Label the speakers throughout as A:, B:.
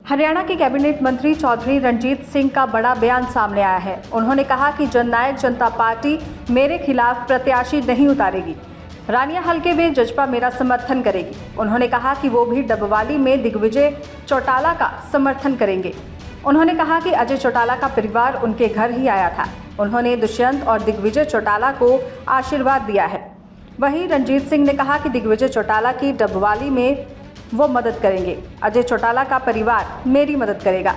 A: हरियाणा के कैबिनेट मंत्री चौधरी रणजीत सिंह का बड़ा बयान सामने आया है। उन्होंने कहा कि जननायक जनता पार्टी मेरे खिलाफ प्रत्याशी नहीं उतारेगी। रानिया हलके में जजपा मेरा समर्थन करेगी। उन्होंने कहा कि वो भी डबवाली में दिग्विजय चौटाला का समर्थन करेंगे। उन्होंने कहा कि अजय चौटाला का परिवार उनके घर ही आया था। उन्होंने दुष्यंत और दिग्विजय चौटाला को आशीर्वाद दिया है। वहीं रणजीत सिंह ने कहा कि दिग्विजय चौटाला की डबवाली में वो मदद करेंगे। अजय चौटाला का परिवार मेरी मदद करेगा।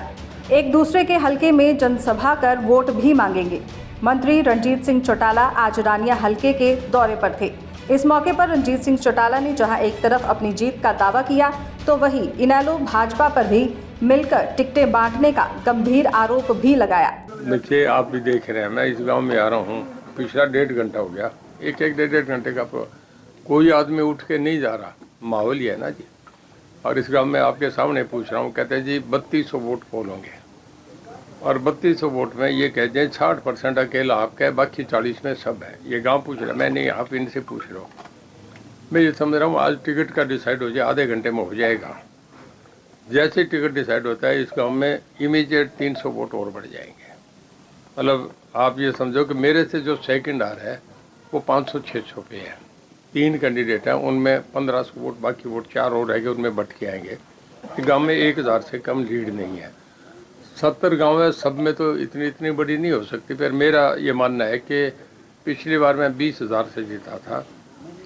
A: एक दूसरे के हलके में जनसभा कर वोट भी मांगेंगे। मंत्री रणजीत सिंह चौटाला आज रानिया हलके के दौरे पर थे। इस मौके पर रणजीत सिंह चौटाला ने जहां एक तरफ अपनी जीत का दावा किया तो वहीं इनेलो भाजपा पर भी मिलकर टिकटें बांटने का गंभीर आरोप भी लगाया।
B: देखिए, आप भी देख रहे हैं, मैं इस गांव में आ रहा हूं, पिछला 1.5 घंटा हो गया। एक डेढ़ घंटे का कोई आदमी उठ के नहीं जा रहा। माहौल ही है ना जी। और इस गांव में आपके सामने पूछ रहा हूं, कहते हैं जी 3200 वोट पोल होंगे और 3200 वोट में ये कहते हैं 60% अकेला आपका है, बाकी 40 में सब है। ये गांव पूछ रहा है, मैं नहीं, आप इनसे पूछ रहे हो। मैं ये समझ रहा हूँ आज टिकट का डिसाइड हो जाए, आधे घंटे में हो जाएगा। जैसे टिकट डिसाइड होता है इस गांव में इमीडिएट 300 वोट और बढ़ जाएंगे। मतलब आप ये समझो कि मेरे से जो सेकंड आ रहा है वो 500-600 पे है। 3 कैंडिडेट हैं, उनमें 1500 वोट, बाकी वोट 4 और रहेंगे, उनमें बट के आएंगे। गांव में 1000 से कम लीड नहीं है। 70 गांव है, सब में तो इतनी बड़ी नहीं हो सकती। पर मेरा ये मानना है कि पिछली बार मैं 20,000 से जीता था,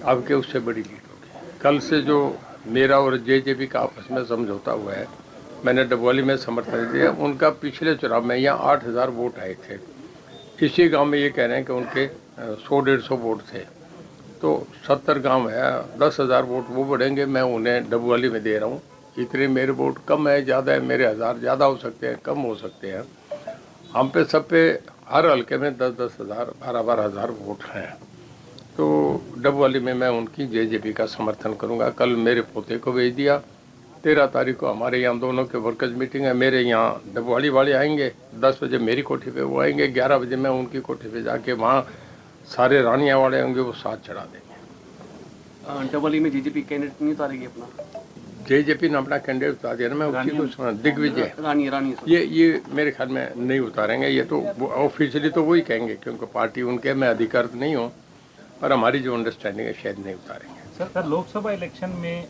B: अब के उससे बड़ी लीड होगी। कल से जो मेरा और जेजेपी का आपस में समझौता हुआ है, मैंने डबवाली में समर्थन दिया। उनका पिछले चुनाव में यहाँ 8000 वोट आए थे। इसी गांव में ये कह रहे हैं कि उनके 100-150 वोट थे। तो 70 गांव है, 10,000 वोट वो बढ़ेंगे, मैं उन्हें डबवाली में दे रहा हूँ। इतने मेरे वोट कम है, ज़्यादा है, मेरे 1000 ज़्यादा हो सकते हैं, कम हो सकते हैं। हम पे सब पे हर हल्के में 10-10 हज़ार, 12-12 हज़ार वोट हैं। तो डबवाली में मैं उनकी जेजेपी का समर्थन करूँगा। कल मेरे पोते को भेज दिया। 13 तारीख को हमारे यहाँ दोनों के वर्कर्स मीटिंग है। मेरे यहाँ डबवाली वाले आएंगे, 10 बजे मेरी कोठी पे वो आएंगे, 11 बजे मैं उनकी कोठी पे जाके वहाँ सारे रानिया वाले होंगे, वो साथ चढ़ा देंगे।
C: डबवाली में जेजेपी कैंडिडेट नहीं उतारेगी अपना?
B: जेजेपी ने अपना कैंडिडेट उतार दिया ना, मैं उसी को सुना। दिग्विजय
C: रानी
B: ये मेरे ख्याल में नहीं उतारेंगे। ये तो ऑफिशियली तो वही कहेंगे क्योंकि पार्टी उनके, मैं अधिकृत नहीं हूँ, पर हमारी जो अंडरस्टैंडिंग है शायद नहीं उतारेंगे।
D: सर, लोकसभा इलेक्शन में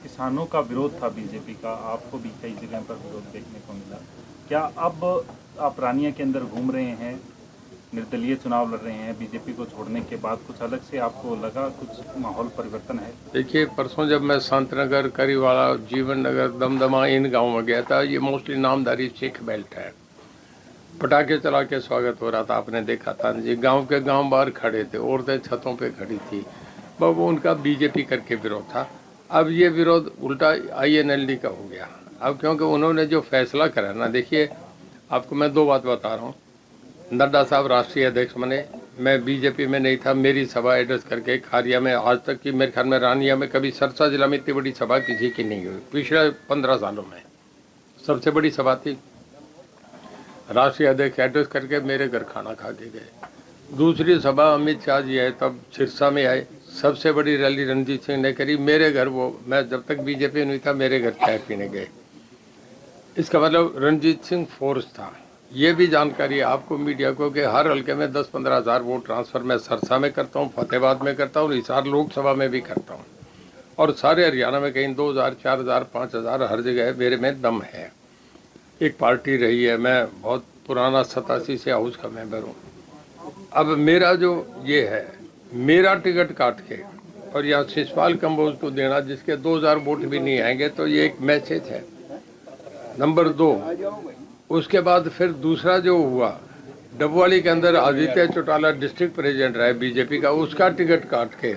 D: किसानों का विरोध था बीजेपी का, आपको भी कई जगह पर विरोध देखने को मिला। क्या अब आप रानिया के अंदर घूम रहे हैं, निर्दलीय चुनाव लड़ रहे हैं, बीजेपी को छोड़ने के बाद कुछ अलग से आपको लगा, कुछ माहौल परिवर्तन है?
B: देखिए, परसों जब मैं शांतनगर, करीवाला, जीवन नगर, दमदमा इन गाँव में गया था, ये मोस्टली नामधारी सिख बेल्ट है। पटाखे चला के स्वागत हो रहा था, आपने देखा था जी। गांव के गांव बाहर खड़े थे, औरतें छतों पे खड़ी थी। वो उनका बीजेपी करके विरोध था। अब ये विरोध उल्टा INLD का हो गया। अब क्योंकि उन्होंने जो फैसला करा ना, देखिए आपको मैं 2 बात बता रहा हूँ। नड्डा साहब राष्ट्रीय अध्यक्ष बने, मैं बीजेपी में नहीं था। मेरी सभा एड्रेस करके खारिया में, आज तक की मेरे ख्याल में रानिया में कभी सरसा जिला में इतनी बड़ी सभा किसी की नहीं हुई। पिछले 15 सालों में सबसे बड़ी सभा थी। राष्ट्रीय अध्यक्ष एड्रेस करके मेरे घर खाना खा के गए। दूसरी सभा अमित शाह जी आए, तब सिरसा में आए, सबसे बड़ी रैली रणजीत सिंह ने करी। मेरे घर वो, मैं जब तक बीजेपी नहीं था, मेरे घर चाय पीने गए। इसका मतलब रणजीत सिंह फोर्स था। ये भी जानकारी है आपको मीडिया को कि हर हल्के में 10-15 हज़ार वोट ट्रांसफ़र मैं सरसा में करता हूँ, फतेहाबाद में करता हूँ, हिसार लोकसभा में भी करता हूँ, और सारे हरियाणा में कहीं 2000, 4000, 5000 हर जगह मेरे में दम है। एक पार्टी रही है, मैं बहुत पुराना 87 से हाउस का मेंबर हूँ। अब मेरा जो ये है, मेरा टिकट काट के और यहाँ शिशपाल कंबोज को देना, जिसके 2000 वोट भी नहीं आएंगे, तो ये एक मैसेज है। नंबर 2, उसके बाद फिर दूसरा जो हुआ, डबवाली के अंदर आदित्य चौटाला डिस्ट्रिक्ट प्रेसिडेंट रहा बीजेपी का, उसका टिकट काट के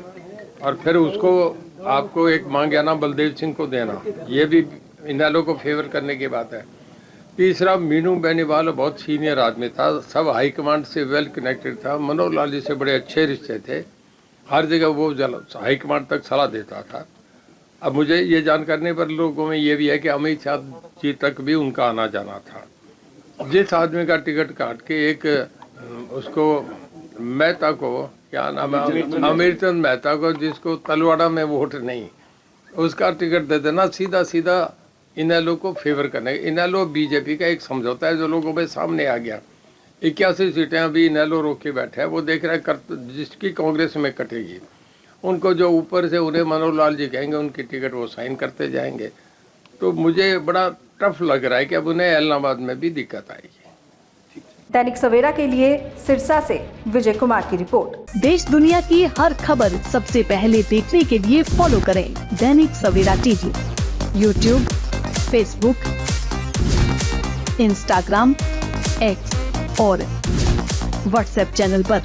B: और फिर उसको आपको एक मांग्याना बलदेव सिंह को देना, ये भी इनेलो को फेवर करने की बात है। तीसरा, मीनू बेनीवाल बहुत सीनियर आदमी था, सब हाईकमांड से वेल कनेक्टेड था, मनोहर लाल जी से बड़े अच्छे रिश्ते थे, हर जगह वो हाईकमांड तक सलाह देता था। अब मुझे ये जानकारी नहीं, पर लोगों में ये भी है कि अमित शाह जी तक भी उनका आना जाना था। जिस आदमी का टिकट काट के एक उसको मेहता को, क्या नाम है, अमीरचंद मेहता को, जिसको तलवाड़ा में वोट नहीं, उसका टिकट दे देना, सीधा सीधा इनेलो को फेवर करने। इनेलो बीजेपी का एक समझौता है जो लोगों में सामने आ गया। 81 सीटें अभी इनेलो रोक के बैठे हैं, वो देख रहे हैं जिसकी कांग्रेस में कटेगी उनको जो ऊपर से उन्हें मनोहर लाल जी कहेंगे उनकी टिकट वो साइन करते जाएंगे। तो मुझे बड़ा टफ लग रहा है कि अब उन्हें इलाहाबाद में भी दिक्कत आएगी।
A: दैनिक सवेरा के लिए सिरसा से विजय कुमार की रिपोर्ट।
E: देश दुनिया की हर खबर सबसे पहले देखने के लिए फॉलो करें Dainik Savera TV, YouTube, Facebook, Instagram, X और व्हाट्सएप चैनल पर।